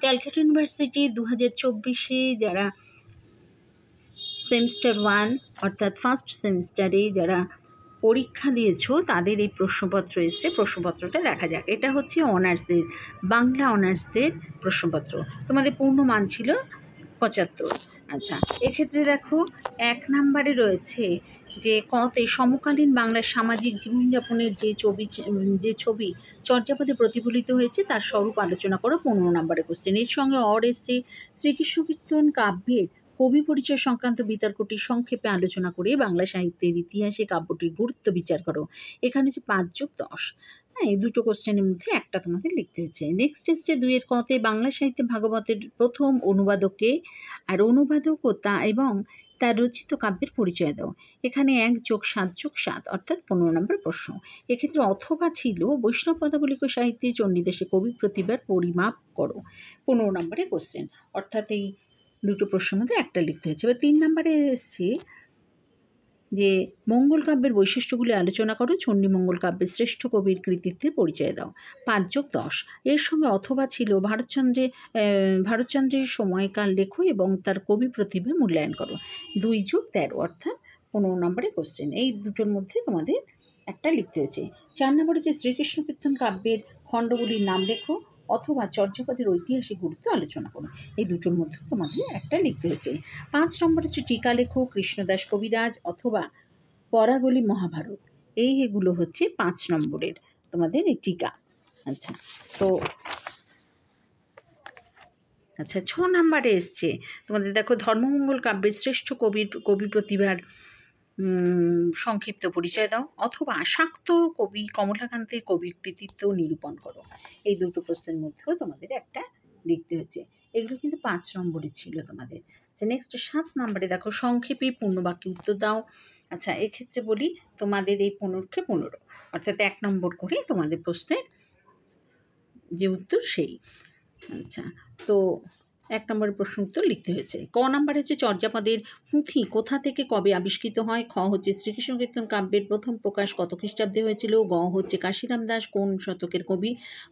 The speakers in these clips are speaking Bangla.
ক্যালকাটা ইউনিভার্সিটি 2024-এ যারা সেমিস্টার 1 অর্থাৎ ফার্স্ট সেমিস্টারে যারা পরীক্ষা দিয়েছো তাদের এই প্রশ্নপত্র এসছে। প্রশ্নপত্রটা দেখা যাক। এটা হচ্ছে অনার্সদের, বাংলা অনার্সদের প্রশ্নপত্র। তোমাদের পূর্ণ মান ছিল 75। আচ্ছা, এক্ষেত্রে দেখো 1 নম্বরে রয়েছে যে কতে সমকালীন বাংলার সামাজিক জীবনযাপনের যে ছবি চর্যাপদে প্রতিফলিত হয়েছে তার স্বরূপ আলোচনা করো। 15 নম্বরের কোশ্চেন। এর সঙ্গে এসছে শ্রীকৃষ্ণ কীর্তন কাব্যের কবি পরিচয় সংক্রান্ত বিতর্কটি সংক্ষেপে আলোচনা করে বাংলা সাহিত্যের ইতিহাসে কাব্যটির গুরুত্ব বিচার করো। এখানে হচ্ছে 5+10। হ্যাঁ, এই দুটো কোশ্চেনের মধ্যে একটা তোমাদের লিখতে হয়েছে। নেক্সট এসছে 2-এর কতে বাংলা সাহিত্যে ভাগবতের প্রথম অনুবাদকে আর অনুবাদক ও এবং তার রচিত কাব্যের পরিচয় দাও। এখানে 1+7+7 অর্থাৎ 15 নম্বর প্রশ্ন। এক্ষেত্রে অথবা ছিল বৈষ্ণব পদাবলিক সাহিত্যে চণ্ডীদাসের কবি প্রতিভার পরিমাপ করো। 15 নম্বরের কোশ্চেন, অর্থাৎ এই দুটো প্রশ্নের মধ্যে একটা লিখতে হয়েছে। এবার 3 নম্বরে এসছে যে মঙ্গল কাব্যের বৈশিষ্ট্যগুলি আলোচনা করো। চণ্ডীমঙ্গল কাব্যের শ্রেষ্ঠ কবির কৃতিত্বের পরিচয় দাও। 5+10। এর সঙ্গে অথবা ছিল ভারতচন্দ্রের সময়কাল লেখো এবং তার কবি প্রতিভা মূল্যায়ন করো। 2+13 অর্থাৎ 15 নম্বরের কোশ্চেন। এই দুটোর মধ্যে তোমাদের একটা লিখতে হয়েছে। 4 নম্বরে হচ্ছে শ্রীকৃষ্ণ কীর্তন কাব্যের খণ্ডগুলির নাম লেখো অথবা চর্যাপদের ঐতিহাসিক গুরুত্ব আলোচনা করো। এই দুটোর মধ্যে তোমাদের একটা লিখতে হয়েছে। 5 নম্বর হচ্ছে টিকা লেখো কৃষ্ণদাস কবিরাজ অথবা পরাগলি মহাভারত। এইগুলো হচ্ছে 5 নম্বরের তোমাদের এই টিকা। আচ্ছা, তো 6 নম্বরে এসছে তোমাদের দেখো ধর্মমঙ্গল কাব্যের শ্রেষ্ঠ কবি প্রতিভার সংক্ষিপ্ত পরিচয় দাও অথবা শাক্ত কবি কমলাকান্তের কবি কৃতিত্ব নিরূপণ করো। এই দুটো প্রশ্নের মধ্যেও তোমাদের একটা লিখতে হয়েছে। এগুলো কিন্তু 5 নম্বরের ছিল তোমাদের। আচ্ছা, নেক্সট 7 নম্বরে দেখো সংক্ষেপে পূর্ণবাক্যে উত্তর দাও। আচ্ছা, এক্ষেত্রে বলি তোমাদের এই 15কে 15 অর্থাৎ 1 নম্বর করে তোমাদের প্রশ্নের যে উত্তর সেই। আচ্ছা, তো 1 নম্বরের প্রশ্ন উত্তর লিখতে হয়েছে। ক নম্বরে হচ্ছে চর্যাপদের পুঁথি কোথা থেকে কবে আবিষ্কৃত হয়। খ হচ্ছে শ্রীকৃষ্ণ কীর্তন কাব্যের প্রথম প্রকাশ কত খ্রিস্টাব্দে হয়েছিল। গ হচ্ছে কাশীরাম দাস কোন শতকের কবি।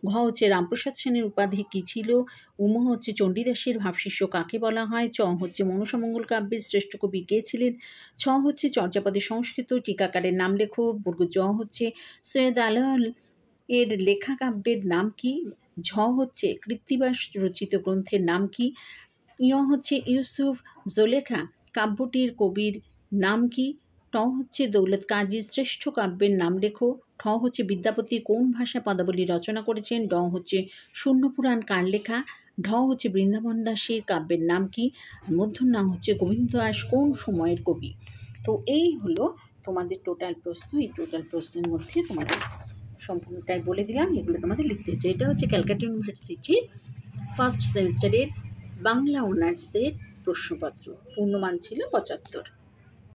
ঘ হচ্ছে রামপ্রসাদ সেনের উপাধি কী ছিল। উম হচ্ছে চণ্ডীদাসের ভাবশিষ্য কাকে বলা হয়। চ হচ্ছে মনসামঙ্গল কাব্যের শ্রেষ্ঠ কবি কে ছিলেন। ছ হচ্ছে চর্যাপদের সংস্কৃত টিকাকারের নাম লেখো। বর্গ জ হচ্ছে সৈয়দ আলাল এর লেখা কাব্যের নাম কি। ঝ হচ্ছে কৃত্তিবাস রচিত গ্রন্থের নাম কি। ইয় হচ্ছে ইউসুফ জোলেখা কাব্যটির কবির নাম কি। ট হচ্ছে দৌলত কাজীর শ্রেষ্ঠ কাব্যের নাম লেখো। ঠ হচ্ছে বিদ্যাপতি কোন ভাষা পদাবলী রচনা করেছেন। ড হচ্ছে শূন্যপুরাণ কার লেখা। ঢ হচ্ছে বৃন্দাবন দাসের কাব্যের নাম কি। মূর্ধন্য হচ্ছে গোবিন্দ দাস কোন সময়ের কবি। তো এই হলো তোমাদের টোটাল প্রশ্ন। এই টোটাল প্রশ্নের মধ্যে তোমাদের সম্পূর্ণটাই বলে দিলাম। এগুলো তোমাদের লিখতে হচ্ছে। এটা হচ্ছে ক্যালকাটা ইউনিভার্সিটির ফার্স্ট সেমিস্টারের বাংলা অনার্সের প্রশ্নপত্র। পূর্ণমান ছিল 75।